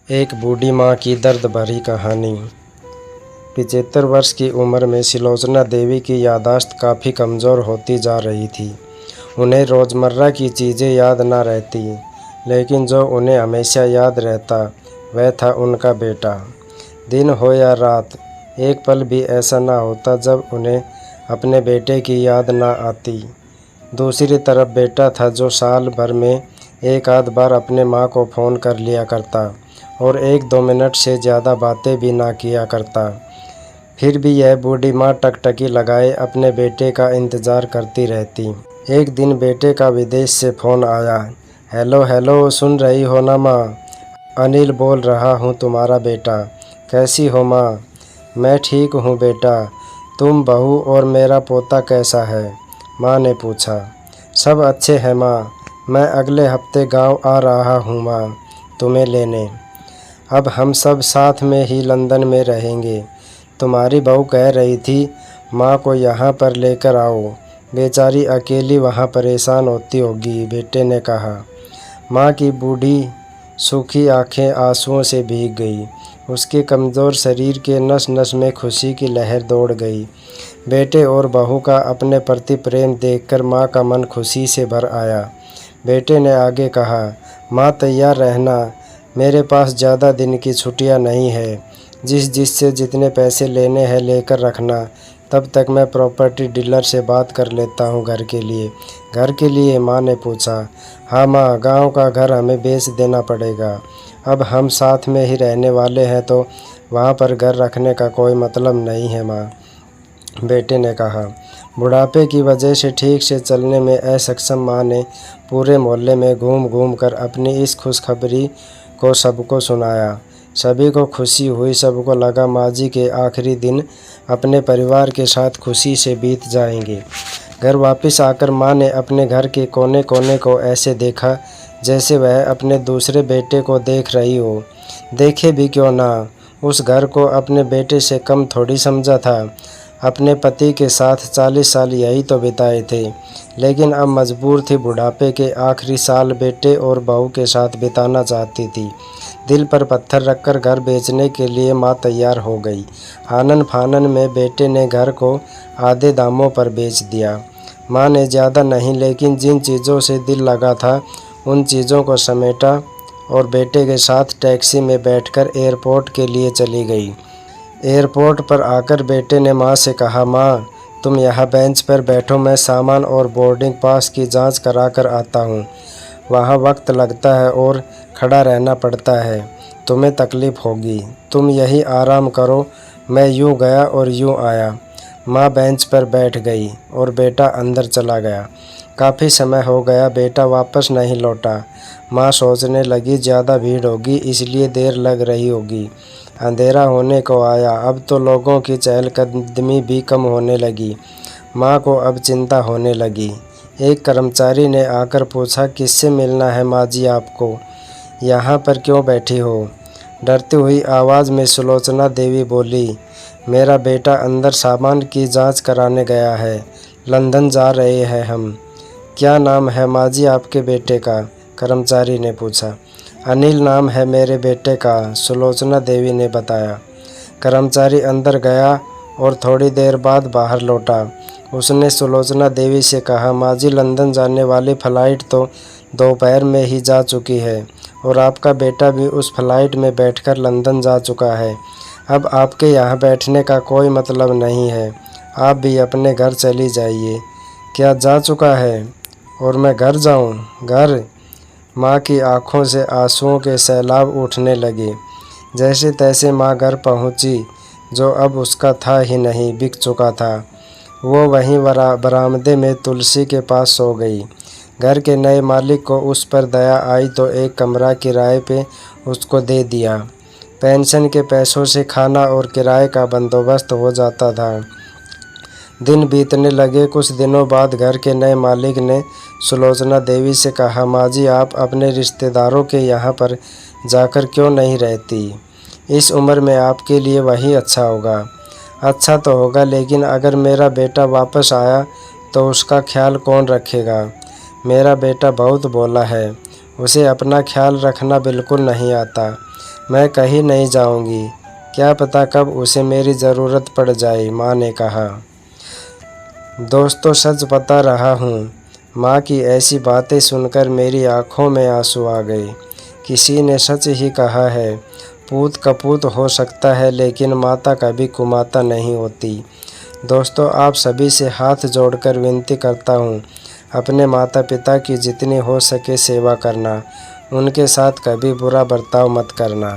एक बूढ़ी माँ की दर्द भरी कहानी। 75 वर्ष की उम्र में सुलोचना देवी की याददाश्त काफ़ी कमज़ोर होती जा रही थी। उन्हें रोज़मर्रा की चीज़ें याद न रहती, लेकिन जो उन्हें हमेशा याद रहता वह था उनका बेटा। दिन हो या रात, एक पल भी ऐसा न होता जब उन्हें अपने बेटे की याद न आती। दूसरी तरफ बेटा था जो साल भर में एक आध बार अपने माँ को फ़ोन कर लिया करता और 1-2 मिनट से ज़्यादा बातें भी ना किया करता। फिर भी यह बूढ़ी माँ टकटकी लगाए अपने बेटे का इंतज़ार करती रहती। एक दिन बेटे का विदेश से फ़ोन आया। हेलो हेलो, सुन रही हो ना माँ? अनिल बोल रहा हूँ, तुम्हारा बेटा। कैसी हो माँ? मैं ठीक हूँ बेटा। तुम, बहू और मेरा पोता कैसा है? माँ ने पूछा। सब अच्छे हैं माँ। मैं अगले हफ्ते गांव आ रहा हूँ माँ, तुम्हें लेने। अब हम सब साथ में ही लंदन में रहेंगे। तुम्हारी बहू कह रही थी माँ को यहाँ पर लेकर आओ, बेचारी अकेली वहाँ परेशान होती होगी, बेटे ने कहा। माँ की बूढ़ी सूखी आंखें आंसुओं से भीग गई। उसके कमज़ोर शरीर के नस नस में खुशी की लहर दौड़ गई। बेटे और बहू का अपने प्रति प्रेम देखकर माँ का मन खुशी से भर आया। बेटे ने आगे कहा, माँ तैयार रहना, मेरे पास ज़्यादा दिन की छुट्टियाँ नहीं है। जिससे जितने पैसे लेने हैं लेकर रखना। तब तक मैं प्रॉपर्टी डीलर से बात कर लेता हूँ घर के लिए। घर के लिए? माँ ने पूछा। हाँ माँ, गांव का घर हमें बेच देना पड़ेगा। अब हम साथ में ही रहने वाले हैं तो वहाँ पर घर रखने का कोई मतलब नहीं है माँ, बेटे ने कहा। बुढ़ापे की वजह से ठीक से चलने में असक्षम माँ ने पूरे मोहल्ले में घूम घूम कर अपनी इस खुशखबरी को सबको सुनाया। सभी को खुशी हुई। सबको लगा माँ जी के आखिरी दिन अपने परिवार के साथ खुशी से बीत जाएंगे। घर वापस आकर माँ ने अपने घर के कोने कोने को ऐसे देखा जैसे वह अपने दूसरे बेटे को देख रही हो। देखे भी क्यों ना, उस घर को अपने बेटे से कम थोड़ी समझा था। अपने पति के साथ 40 साल यही तो बिताए थे, लेकिन अब मजबूर थी बुढ़ापे के आखिरी साल बेटे और बहू के साथ बिताना चाहती थी। दिल पर पत्थर रखकर घर बेचने के लिए माँ तैयार हो गई। आनन फानन में बेटे ने घर को आधे दामों पर बेच दिया। माँ ने ज़्यादा नहीं, लेकिन जिन चीज़ों से दिल लगा था उन चीज़ों को समेटा और बेटे के साथ टैक्सी में बैठकर एयरपोर्ट के लिए चली गई। एयरपोर्ट पर आकर बेटे ने माँ से कहा, माँ तुम यहाँ बेंच पर बैठो, मैं सामान और बोर्डिंग पास की जांच करा कर आता हूँ। वहाँ वक्त लगता है और खड़ा रहना पड़ता है, तुम्हें तकलीफ़ होगी। तुम यही आराम करो। मैं यूँ गया और यूँ आया। माँ बेंच पर बैठ गई और बेटा अंदर चला गया। काफ़ी समय हो गया, बेटा वापस नहीं लौटा। माँ सोचने लगी ज़्यादा भीड़ होगी इसलिए देर लग रही होगी। अंधेरा होने को आया, अब तो लोगों की चहलकदमी भी कम होने लगी। माँ को अब चिंता होने लगी। एक कर्मचारी ने आकर पूछा, किससे मिलना है माँ जी आपको? यहाँ पर क्यों बैठी हो? डरती हुई आवाज़ में सुलोचना देवी बोली, मेरा बेटा अंदर सामान की जांच कराने गया है, लंदन जा रहे हैं हम। क्या नाम है माँ जी आपके बेटे का? कर्मचारी ने पूछा। अनिल नाम है मेरे बेटे का, सुलोचना देवी ने बताया। कर्मचारी अंदर गया और थोड़ी देर बाद बाहर लौटा। उसने सुलोचना देवी से कहा, माँ जी लंदन जाने वाली फ़्लाइट तो दोपहर में ही जा चुकी है और आपका बेटा भी उस फ्लाइट में बैठकर लंदन जा चुका है। अब आपके यहाँ बैठने का कोई मतलब नहीं है, आप भी अपने घर चली जाइए। क्या जा चुका है और मैं घर जाऊँ? घर? माँ की आंखों से आंसुओं के सैलाब उठने लगे। जैसे तैसे माँ घर पहुँची, जो अब उसका था ही नहीं, बिक चुका था। वो वहीं बरामदे में तुलसी के पास सो गई। घर के नए मालिक को उस पर दया आई तो एक कमरा किराए पे उसको दे दिया। पेंशन के पैसों से खाना और किराए का बंदोबस्त हो जाता था। दिन बीतने लगे। कुछ दिनों बाद घर के नए मालिक ने सुलोचना देवी से कहा, माँ जी आप अपने रिश्तेदारों के यहाँ पर जाकर क्यों नहीं रहती? इस उम्र में आपके लिए वही अच्छा होगा। अच्छा तो होगा, लेकिन अगर मेरा बेटा वापस आया तो उसका ख्याल कौन रखेगा? मेरा बेटा बहुत भोला है, उसे अपना ख्याल रखना बिल्कुल नहीं आता। मैं कहीं नहीं जाऊंगी, क्या पता कब उसे मेरी ज़रूरत पड़ जाए, माँ ने कहा। दोस्तों, सच बता रहा हूँ, माँ की ऐसी बातें सुनकर मेरी आंखों में आंसू आ गए। किसी ने सच ही कहा है, पूत कपूत हो सकता है लेकिन माता कभी कुमाता नहीं होती। दोस्तों, आप सभी से हाथ जोड़कर विनती करता हूँ, अपने माता पिता की जितनी हो सके सेवा करना, उनके साथ कभी बुरा बर्ताव मत करना।